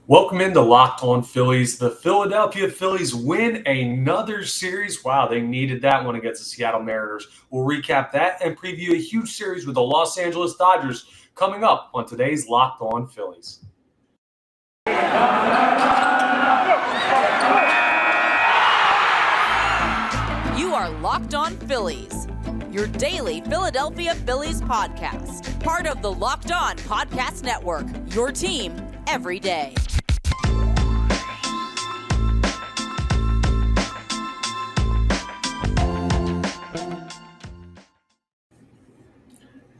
Welcome into Locked On Phillies. The Philadelphia Phillies win another series. Wow, they needed that one against the Seattle Mariners. We'll recap that and preview a huge series with the Los Angeles Dodgers coming up on today's Locked On Phillies. You are Locked On Phillies, your daily Philadelphia Phillies podcast. Part of the Locked On Podcast Network, your team every day.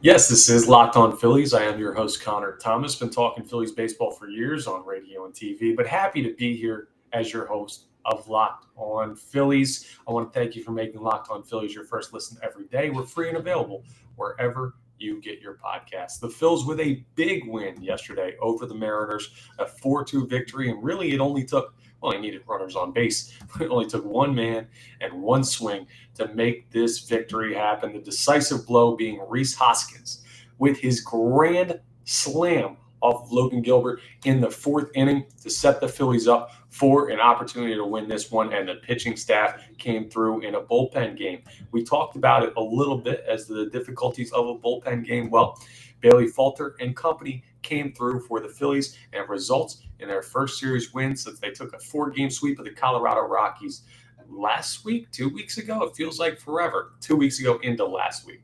Yes, this is Locked On Phillies. I am your host, Connor Thomas. Been talking Phillies baseball for years on radio and TV, but happy to be here as your host of Locked On Phillies. I want to thank you for making Locked On Phillies your first listen every day. We're free and available wherever you get your podcasts. The Phils with a big win yesterday over the Mariners, a 4-2 victory, and really it only took, well, they needed runners on base. It only took one man and one swing to make this victory happen. The decisive blow being Rhys Hoskins with his grand slam off Logan Gilbert in the fourth inning to set the Phillies up for an opportunity to win this one, and the pitching staff came through in a bullpen game. We talked about it a little bit as the difficulties of a bullpen game. Well, Bailey Falter and company came through for the Phillies and results in their first series win since they took a 4-game sweep of the Colorado Rockies last week, 2 weeks ago. It feels like forever. 2 weeks ago into last week.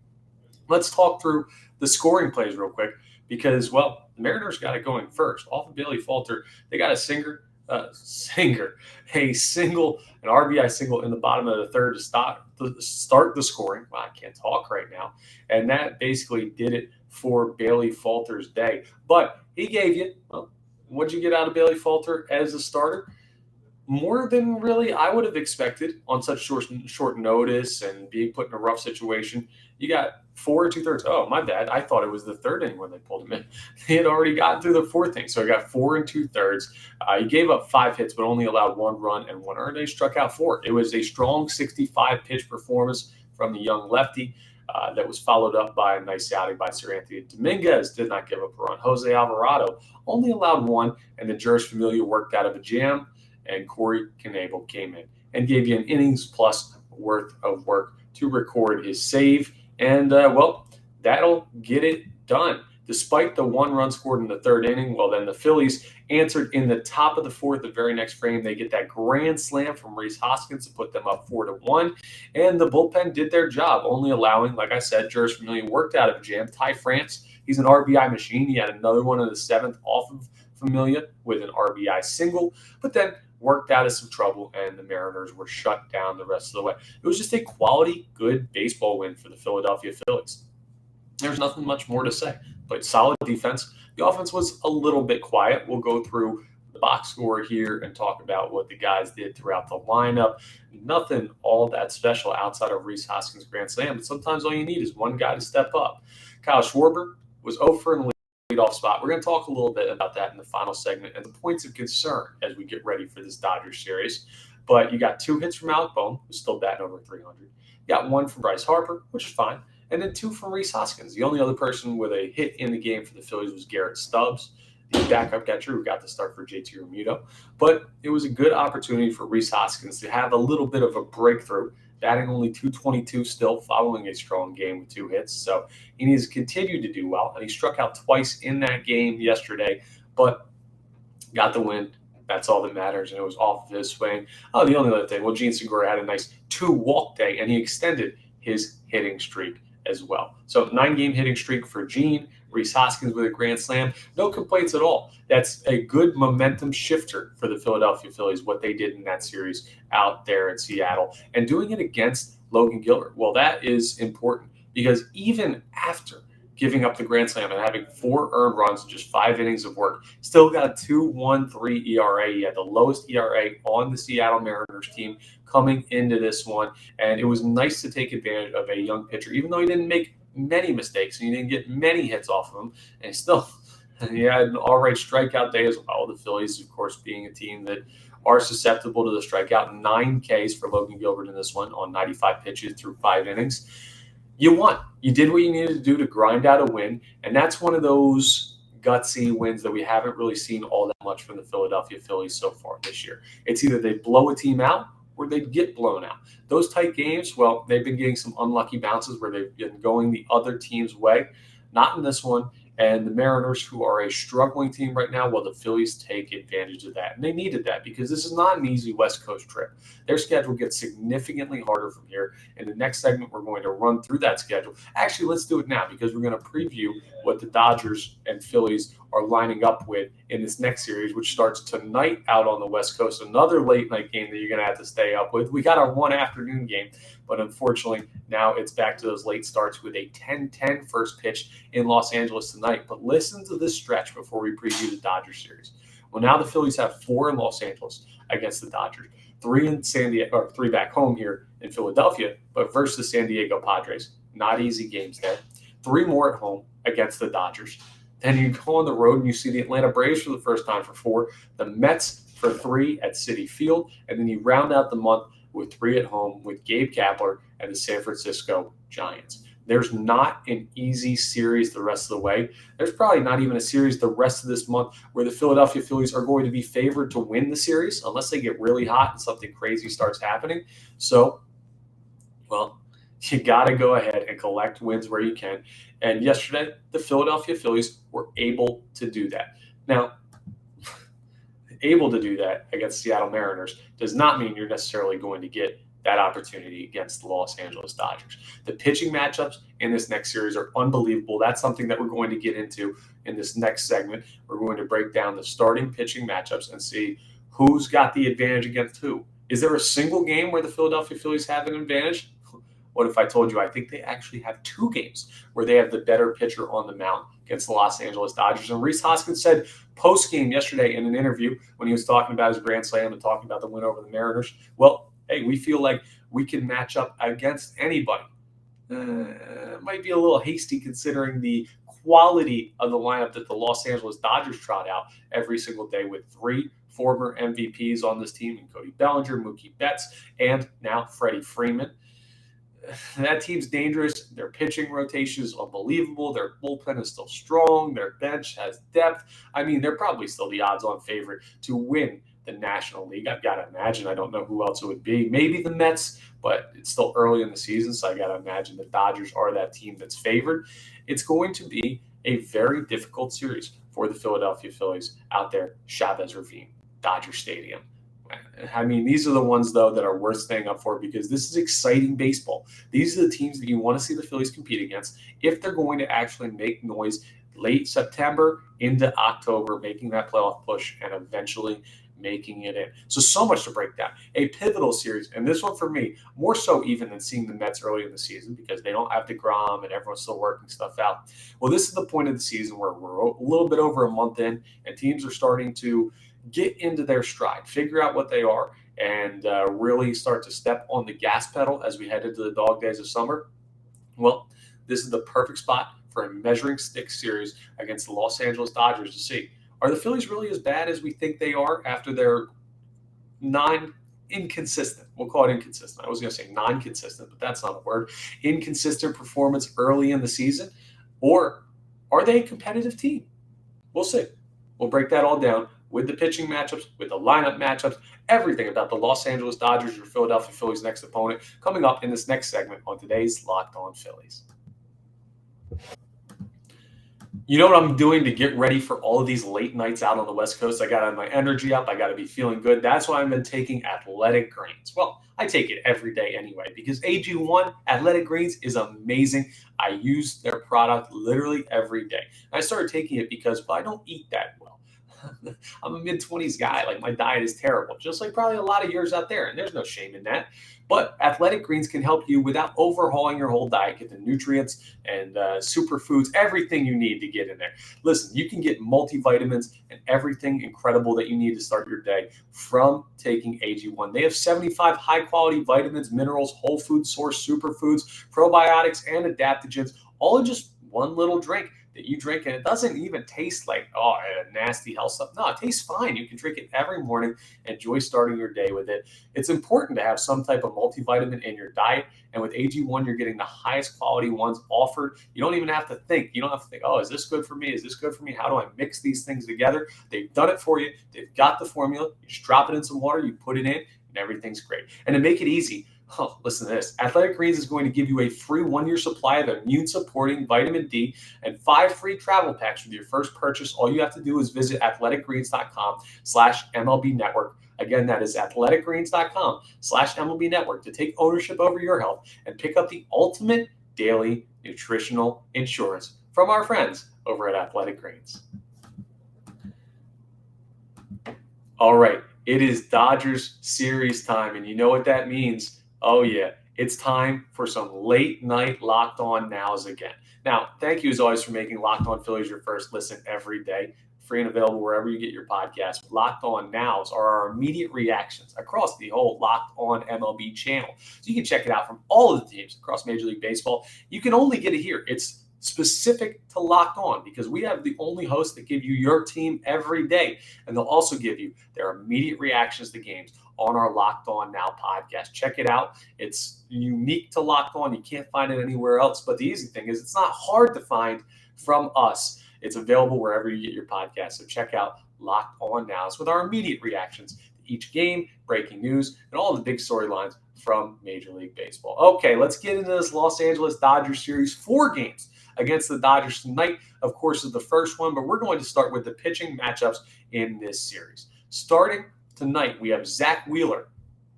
Let's talk through the scoring plays real quick because, well, the Mariners got it going first. Off of Bailey Falter, they got an RBI single in the bottom of the third to start the scoring. Well, I can't talk right now. And that basically did it for Bailey Falter's day. But he gave you, well, what'd you get out of Bailey Falter as a starter? More than really I would have expected on such short notice and being put in a rough situation. You got 4 2/3. Oh, my bad. I thought it was the third inning when they pulled him in. They had already gotten through the fourth inning, so he got 4 2/3. He gave up 5 hits, but only allowed 1 run and 1 earned. He struck out 4. It was a strong 65-pitch performance from the young lefty that was followed up by a nice outing by Sir Anthony Dominguez. Did not give up a run. Jose Alvarado only allowed 1, and the Juris Familia worked out of a jam. And Corey Knebel came in and gave you an innings plus worth of work to record his save. And, well, that'll get it done. Despite the 1 run scored in the third inning, well, then the Phillies answered in the top of the fourth. The very next frame, they get that grand slam from Rhys Hoskins to put them up 4-1. And the bullpen did their job, only allowing, like I said, Juris Familia worked out of a jam. Ty France, he's an RBI machine. He had another one in the 7th off of Familia with an RBI single. But then worked out of some trouble, and the Mariners were shut down the rest of the way. It was just a quality, good baseball win for the Philadelphia Phillies. There's nothing much more to say, but solid defense. The offense was a little bit quiet. We'll go through the box score here and talk about what the guys did throughout the lineup. Nothing all that special outside of Rhys Hoskins' grand slam, but sometimes all you need is one guy to step up. Kyle Schwarber was 0 for in the leadoff spot. We're going to talk a little bit about that in the final segment and the points of concern as we get ready for this Dodgers series. But you got 2 hits from Alec Bohm, who's still batting over 300. You got 1 from Bryce Harper, which is fine, and then 2 from Rhys Hoskins. The only other person with a hit in the game for the Phillies was Garrett Stubbs, the backup catcher who got the start for JT Realmuto. But it was a good opportunity for Rhys Hoskins to have a little bit of a breakthrough, batting only .222 still following a strong game with 2 hits. So he needs to continue to do well. And he struck out twice in that game yesterday, but got the win. That's all that matters, and it was off of his swing. Oh, the only other thing, well, Gene Segura had a nice 2-walk day, and he extended his hitting streak as well. So 9-game hitting streak for Gene. Rhys Hoskins with a grand slam. No complaints at all. That's a good momentum shifter for the Philadelphia Phillies, what they did in that series out there in Seattle. And doing it against Logan Gilbert, well, that is important because even after giving up the grand slam and having 4 earned runs in just 5 innings of work, still got a 2.13 ERA. He had the lowest ERA on the Seattle Mariners team coming into this one. And it was nice to take advantage of a young pitcher, even though he didn't make many mistakes and he didn't get many hits off of him. And he had an all right strikeout day as well. The Phillies, of course, being a team that are susceptible to the strikeout. 9 Ks for Logan Gilbert in this one on 95 pitches through 5 innings. You won. You did what you needed to do to grind out a win. And that's one of those gutsy wins that we haven't really seen all that much from the Philadelphia Phillies so far this year. It's either they blow a team out or they get blown out. Those tight games, well, they've been getting some unlucky bounces where they've been going the other team's way. Not in this one. And the Mariners, who are a struggling team right now, well, the Phillies take advantage of that. And they needed that because this is not an easy West Coast trip. Their schedule gets significantly harder from here. In the next segment, we're going to run through that schedule. Actually, let's do it now because we're going to preview what the Dodgers and Phillies are lining up with in this next series, which starts tonight out on the West Coast. Another late night game that you're going to have to stay up with. We got our one afternoon game, but unfortunately, now it's back to those late starts with a 10-10 first pitch in Los Angeles tonight. But listen to this stretch before we preview the Dodgers series. Well, now the Phillies have 4 in Los Angeles against the Dodgers, 3 in San Diego, or 3 back home here in Philadelphia, but versus the San Diego Padres. Not easy games there. 3 more at home against the Dodgers. Then you go on the road and you see the Atlanta Braves for the first time for 4, the Mets for 3 at Citi Field, and then you round out the month with 3 at home with Gabe Kapler and the San Francisco Giants. There's not an easy series the rest of the way. There's probably not even a series the rest of this month where the Philadelphia Phillies are going to be favored to win the series unless they get really hot and something crazy starts happening. So, well, you got to go ahead and collect wins where you can. And yesterday, the Philadelphia Phillies were able to do that. Now, able to do that against Seattle Mariners does not mean you're necessarily going to get that opportunity against the Los Angeles Dodgers. The pitching matchups in this next series are unbelievable. That's something that we're going to get into in this next segment. We're going to break down the starting pitching matchups and see who's got the advantage against who. Is there a single game where the Philadelphia Phillies have an advantage? What if I told you I think they actually have 2 games where they have the better pitcher on the mound against the Los Angeles Dodgers? And Rhys Hoskins said post-game yesterday in an interview when he was talking about his Grand Slam and talking about the win over the Mariners, well, hey, we feel like we can match up against anybody. Might be a little hasty considering the quality of the lineup that the Los Angeles Dodgers trot out every single day with 3 former MVPs on this team, and Cody Bellinger, Mookie Betts, and now Freddie Freeman. That team's dangerous. Their pitching rotation is unbelievable. Their bullpen is still strong. Their bench has depth. I mean, they're probably still the odds-on favorite to win the National League. I've got to imagine. I don't know who else it would be. Maybe the Mets, but it's still early in the season, so I got to imagine the Dodgers are that team that's favored. It's going to be a very difficult series for the Philadelphia Phillies out there, Chavez Ravine, Dodger Stadium. I mean, these are the ones, though, that are worth staying up for because this is exciting baseball. These are the teams that you want to see the Phillies compete against if they're going to actually make noise late September into October, making that playoff push and eventually making it in. So much to break down. A pivotal series, and this one for me, more so even than seeing the Mets early in the season because they don't have DeGrom and everyone's still working stuff out. Well, this is the point of the season where we're a little bit over a month in and teams are starting to get into their stride, figure out what they are, and really start to step on the gas pedal as we head into the dog days of summer. Well, this is the perfect spot for a measuring stick series against the Los Angeles Dodgers to see, are the Phillies really as bad as we think they are after their inconsistent, we'll call it inconsistent. I was going to say non-consistent, but that's not a word. Inconsistent performance early in the season, or are they a competitive team? We'll see. We'll break that all down with the pitching matchups, with the lineup matchups, everything about the Los Angeles Dodgers or Philadelphia Phillies' next opponent coming up in this next segment on today's Locked On Phillies. You know what I'm doing to get ready for all of these late nights out on the West Coast? I got to have my energy up. I got to be feeling good. That's why I've been taking Athletic Greens. Well, I take it every day anyway because AG1 Athletic Greens is amazing. I use their product literally every day. I started taking it because I don't eat that well. I'm a mid-20s guy. Like, my diet is terrible, just like probably a lot of yours out there, and there's no shame in that. But Athletic Greens can help you without overhauling your whole diet, get the nutrients and superfoods, everything you need to get in there. Listen, you can get multivitamins and everything incredible that you need to start your day from taking AG1. They have 75 high-quality vitamins, minerals, whole food source superfoods, probiotics, and adaptogens, all in just one little drink. that you drink, and it doesn't even taste like, oh, nasty health stuff. No, it tastes fine. You can drink it every morning, enjoy starting your day with it. It's important to have some type of multivitamin in your diet, and with AG1, you're getting the highest quality ones offered. You don't even have to think. You don't have to think, oh, is this good for me? Is this good for me? How do I mix these things together? They've done it for you. They've got the formula. You just drop it in some water, you put it in, and everything's great. And to make it easy, listen to this. Athletic Greens is going to give you a free 1-year supply of immune-supporting vitamin D and 5 free travel packs with your first purchase. All you have to do is visit athleticgreens.com/MLB Network. Again, that is athleticgreens.com/MLB Network to take ownership over your health and pick up the ultimate daily nutritional insurance from our friends over at Athletic Greens. All right, it is Dodgers series time, and you know what that means. Oh, yeah, it's time for some late night Locked On Nows again. Now, thank you as always for making Locked On Phillies your first listen every day. Free and available wherever you get your podcast. Locked On Nows are our immediate reactions across the whole Locked On MLB channel. So you can check it out from all of the teams across Major League Baseball. You can only get it here. It's specific to Locked On because we have the only hosts that give you your team every day. And they'll also give you their immediate reactions to games on our Locked On Now podcast. Check it out. It's unique to Locked On. You can't find it anywhere else. But the easy thing is it's not hard to find from us. It's available wherever you get your podcast. So check out Locked On Nows with our immediate reactions to each game, breaking news, and all the big storylines from Major League Baseball. Okay, let's get into this Los Angeles Dodgers series. 4 games against the Dodgers tonight, of course, is the first one, but we're going to start with the pitching matchups in this series. Starting tonight, we have Zach Wheeler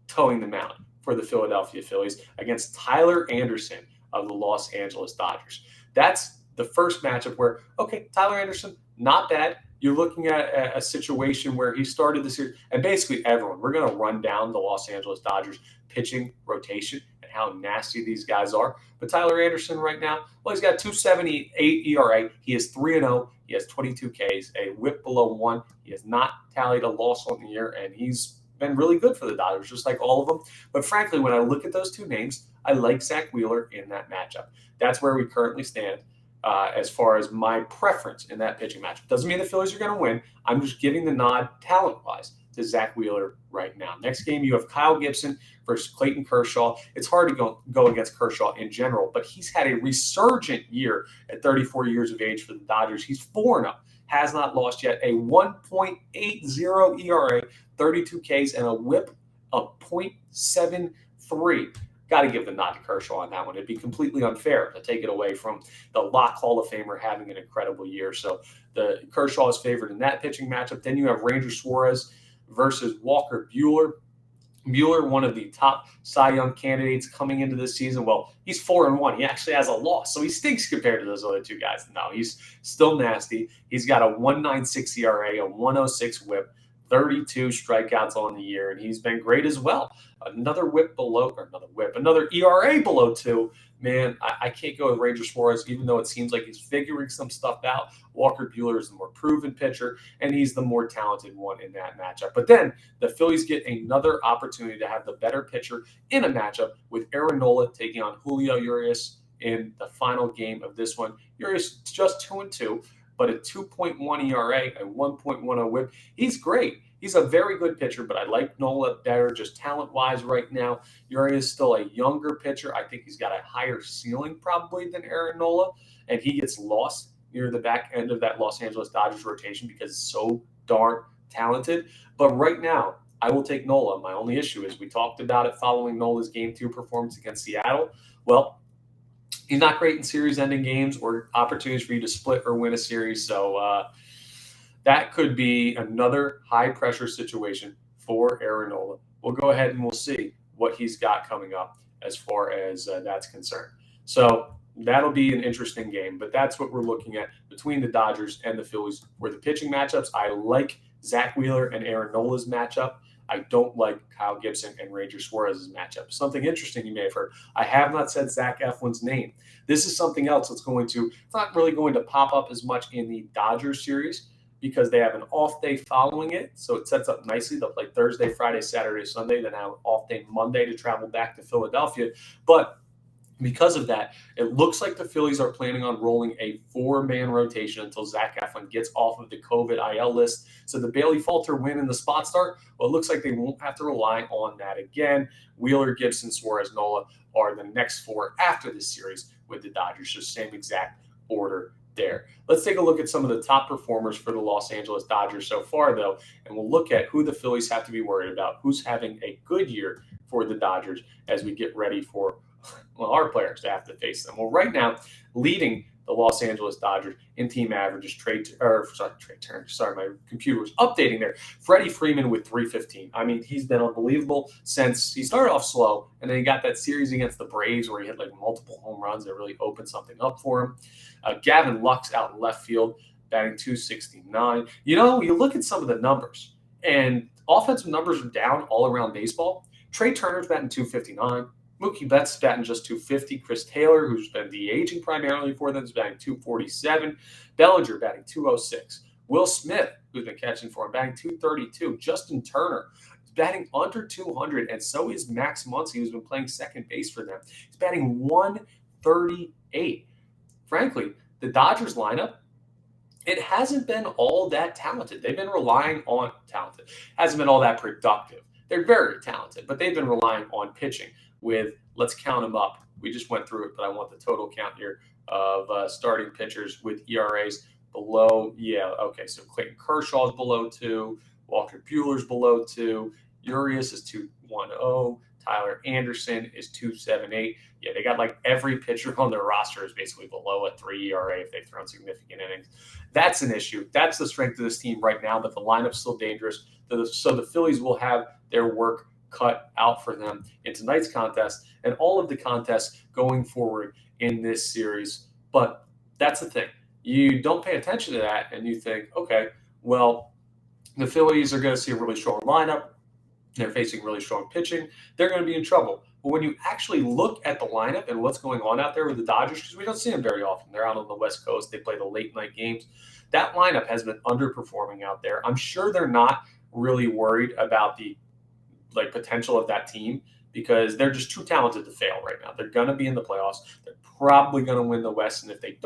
towing the mound for the Philadelphia Phillies against Tyler Anderson of the Los Angeles Dodgers. That's the first matchup where, okay, Tyler Anderson, not bad. You're looking at a situation where he started the series, and basically everyone, we're going to run down the Los Angeles Dodgers pitching rotation and how nasty these guys are. But Tyler Anderson right now, well, he's got 2.78 ERA. He is 3-0. He has 22 Ks, a whip below 1. He has not tallied a loss on the year, and he's been really good for the Dodgers, just like all of them. But frankly, when I look at those two names, I like Zach Wheeler in that matchup. That's where we currently stand. As far as my preference in that pitching matchup. Doesn't mean the Phillies are going to win. I'm just giving the nod talent-wise to Zach Wheeler right now. Next game, you have Kyle Gibson versus Clayton Kershaw. It's hard to go against Kershaw in general, but he's had a resurgent year at 34 years of age for the Dodgers. He's 4-0, has not lost yet, a 1.80 ERA, 32 Ks, and a whip of .73. Got to give the nod to Kershaw on that one. It'd be completely unfair to take it away from the Lock Hall of Famer having an incredible year. So the Kershaw is favored in that pitching matchup. Then you have Ranger Suarez versus Walker Bueller. Mueller, one of the top Cy Young candidates coming into this season. Well, he's 4-1. He actually has a loss, so he stinks compared to those other two guys. No, he's still nasty. He's got a 1.96 ERA, a 1.06 whip, 32 strikeouts on the year, and he's been great as well. Another ERA below 2. Man, I can't go with Ranger Suarez, even though it seems like he's figuring some stuff out. Walker Bueller is the more proven pitcher, and he's the more talented one in that matchup. But then the Phillies get another opportunity to have the better pitcher in a matchup with Aaron Nola taking on Julio Urias in the final game of this one. Urias just 2-2, but a 2.1 ERA, a 1.10 whip. He's great. He's a very good pitcher, but I like Nola better just talent-wise right now. Urias is still a younger pitcher. I think he's got a higher ceiling probably than Aaron Nola, and he gets lost near the back end of that Los Angeles Dodgers rotation because it's so darn talented. But right now, I will take Nola. My only issue is we talked about it following Nola's Game 2 performance against Seattle. Well, he's not great in series-ending games or opportunities for you to split or win a series, so that could be another high-pressure situation for Aaron Nola. We'll go ahead and we'll see what he's got coming up as far as that's concerned. So that'll be an interesting game, but that's what we're looking at between the Dodgers and the Phillies. For the pitching matchups, I like Zach Wheeler and Aaron Nola's matchup. I don't like Kyle Gibson and Ranger Suarez's matchup. Something interesting you may have heard. I have not said Zach Eflin's name. This is something else that's it's not really going to pop up as much in the Dodgers series, because they have an off day following it. So it sets up nicely. They'll play Thursday, Friday, Saturday, Sunday, then have an off day Monday to travel back to Philadelphia. But Because of that, it looks like the Phillies are planning on rolling a 4-man rotation until Zach Eflin gets off of the COVID IL list. So the Bailey Falter win in the spot start, well, it looks like they won't have to rely on that again. Wheeler, Gibson, Suarez, Nola are the next 4 after this series with the Dodgers. So same exact order there. Let's take a look at some of the top performers for the Los Angeles Dodgers so far, though, and we'll look at who the Phillies have to be worried about, who's having a good year for the Dodgers as we get ready for our players to have to face them. Well, right now, leading the Los Angeles Dodgers in team averages, my computer was updating there. Freddie Freeman with 315. I mean, he's been unbelievable since he started off slow, and then he got that series against the Braves where he hit like multiple home runs that really opened something up for him. Gavin Lux out in left field, batting 269. You know, you look at some of the numbers, and offensive numbers are down all around baseball. Trey Turner's batting 259. Mookie Betts batting just 250. Chris Taylor, who's been DHing primarily for them, is batting 247. Bellinger batting 206. Will Smith, who's been catching for him, batting 232. Justin Turner is batting under 200, and so is Max Muncy, who's been playing second base for them. He's batting 138. Frankly, the Dodgers lineup, it hasn't been all that talented. They've been relying on talented. Hasn't been all that productive. They're very talented, but they've been relying on pitching with, let's count them up. We just went through it, but I want the total count here of starting pitchers with ERAs below. Yeah, okay, so Clayton Kershaw is below 2. Walker Bueller's below 2. Urias is 2.10. Tyler Anderson is 2.78. Yeah, they got like every pitcher on their roster is basically below a 3 ERA if they've thrown significant innings. That's an issue. That's the strength of this team right now, but the lineup's still dangerous. So the Phillies will have their work cut out for them in tonight's contest and all of the contests going forward in this series. But that's the thing. You don't pay attention to that and you think, okay, well, the Phillies are going to see a really strong lineup. They're facing really strong pitching. They're going to be in trouble. But when you actually look at the lineup and what's going on out there with the Dodgers, because we don't see them very often. They're out on the West Coast. They play the late night games. That lineup has been underperforming out there. I'm sure they're not really worried about the potential of that team because they're just too talented to fail right now. They're going to be in the playoffs. They're probably going to win the West. And if they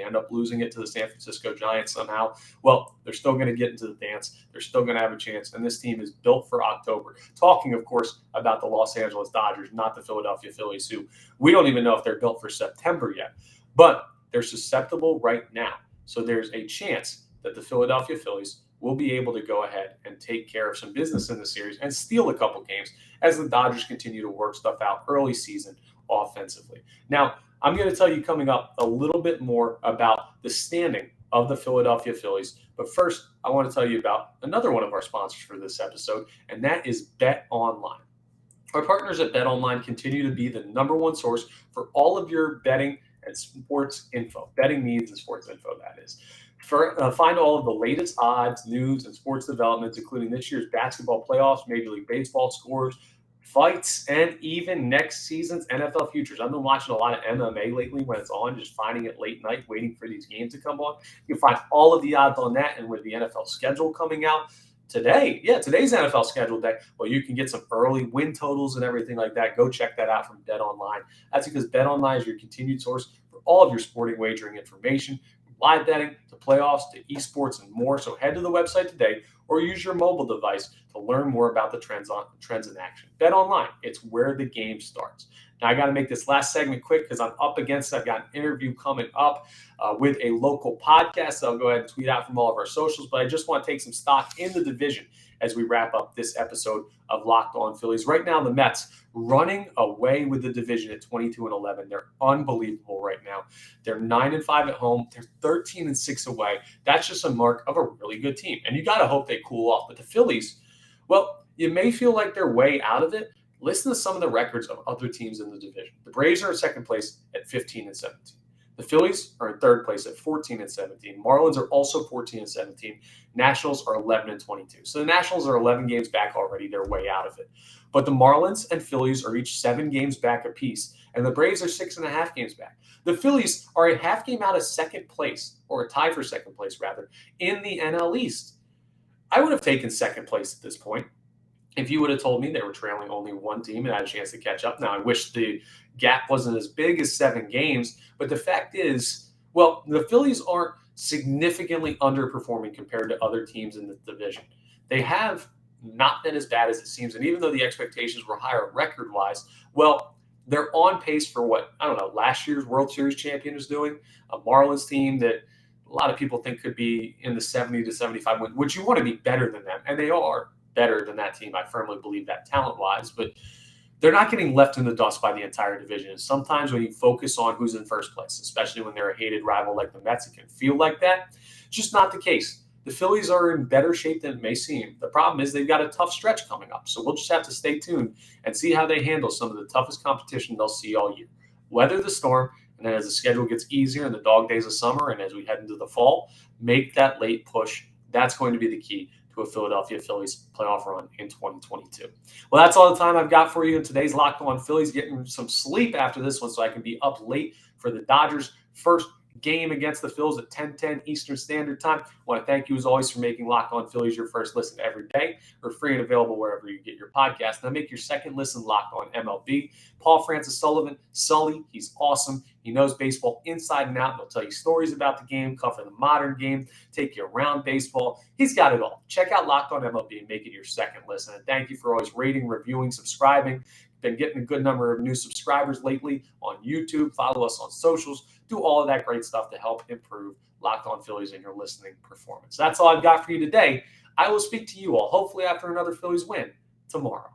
end up losing it to the San Francisco Giants somehow, well, they're still going to get into the dance. They're still going to have a chance. And this team is built for October. Talking, of course, about the Los Angeles Dodgers, not the Philadelphia Phillies, who we don't even know if they're built for September yet. But they're susceptible right now. So there's a chance that the Philadelphia Phillies will be able to go ahead and take care of some business in the series and steal a couple games as the Dodgers continue to work stuff out early season offensively. Now, I'm going to tell you coming up a little bit more about the standing of the Philadelphia Phillies. But first, I want to tell you about another one of our sponsors for this episode, and that is Bet Online. Our partners at Bet Online continue to be the number one source for all of your betting and sports info, betting needs and sports info, that is. Find all of the latest odds, news, and sports developments, including this year's basketball playoffs, Major League Baseball scores, fights, and even next season's NFL futures. I've been watching a lot of MMA lately when it's on, just finding it late night, waiting for these games to come on. You can find all of the odds on that, and with the NFL schedule coming out today, today's NFL schedule day, well, you can get some early win totals and everything like that. Go check that out from Bet Online. That's because Bet Online is your continued source for all of your sporting wagering information, live betting, to playoffs, to esports, and more. So head to the website today or use your mobile device to learn more about the trends in action. Bet Online, it's where the game starts. Now, I got to make this last segment quick because I'm up against it. I've got an interview coming up with a local podcast. So I'll go ahead and tweet out from all of our socials. But I just want to take some stock in the division as we wrap up this episode of Locked On Phillies. Right now, the Mets running away with the division at 22-11. They're unbelievable right now. They're 9-5 at home. They're 13-6 away. That's just a mark of a really good team. And you got to hope they cool off. But the Phillies, well, you may feel like they're way out of it. Listen to some of the records of other teams in the division. The Braves are in second place at 15-17. The Phillies are in third place at 14-17. Marlins are also 14-17. Nationals are 11-22. So the Nationals are 11 games back already. They're way out of it. But the Marlins and Phillies are each 7 games back apiece, and the Braves are 6.5 games back. The Phillies are a half game out of second place, or a tie for second place, rather, in the NL East. I would have taken second place at this point. If you would have told me they were trailing only one team and had a chance to catch up. Now, I wish the gap wasn't as big as 7 games, but the fact is, well, the Phillies aren't significantly underperforming compared to other teams in the division. They have not been as bad as it seems. And even though the expectations were higher record-wise, well, they're on pace for what, I don't know, last year's World Series champion was doing, a Marlins team that a lot of people think could be in the 70 to 75 win, which you want to be better than them. And they are better than that team. I firmly believe that talent-wise, but they're not getting left in the dust by the entire division. And sometimes when you focus on who's in first place, especially when they're a hated rival like the Mets, it can feel like that. It's just not the case. The Phillies are in better shape than it may seem. The problem is they've got a tough stretch coming up. So we'll just have to stay tuned and see how they handle some of the toughest competition they'll see all year. Weather the storm, and then as the schedule gets easier in the dog days of summer and as we head into the fall, make that late push. That's going to be the key to a Philadelphia Phillies playoff run in 2022. Well, that's all the time I've got for you in today's Locked On Phillies. Getting some sleep after this one so I can be up late for the Dodgers' first game against the Phils at 10:10 Eastern Standard Time. I want to thank you as always for making Locked On Phillies your first listen every day. We're free and available wherever you get your podcast. Now make your second listen Locked On MLB. Paul Francis Sullivan, Sully, he's awesome. He knows baseball inside and out. And he'll tell you stories about the game, cover the modern game, take you around baseball. He's got it all. Check out Locked On MLB and make it your second listen. And thank you for always rating, reviewing, subscribing. Been getting a good number of new subscribers lately on YouTube. Follow us on socials. Do all of that great stuff to help improve Locked On Phillies in your listening performance. That's all I've got for you today. I will speak to you all, hopefully after another Phillies win tomorrow.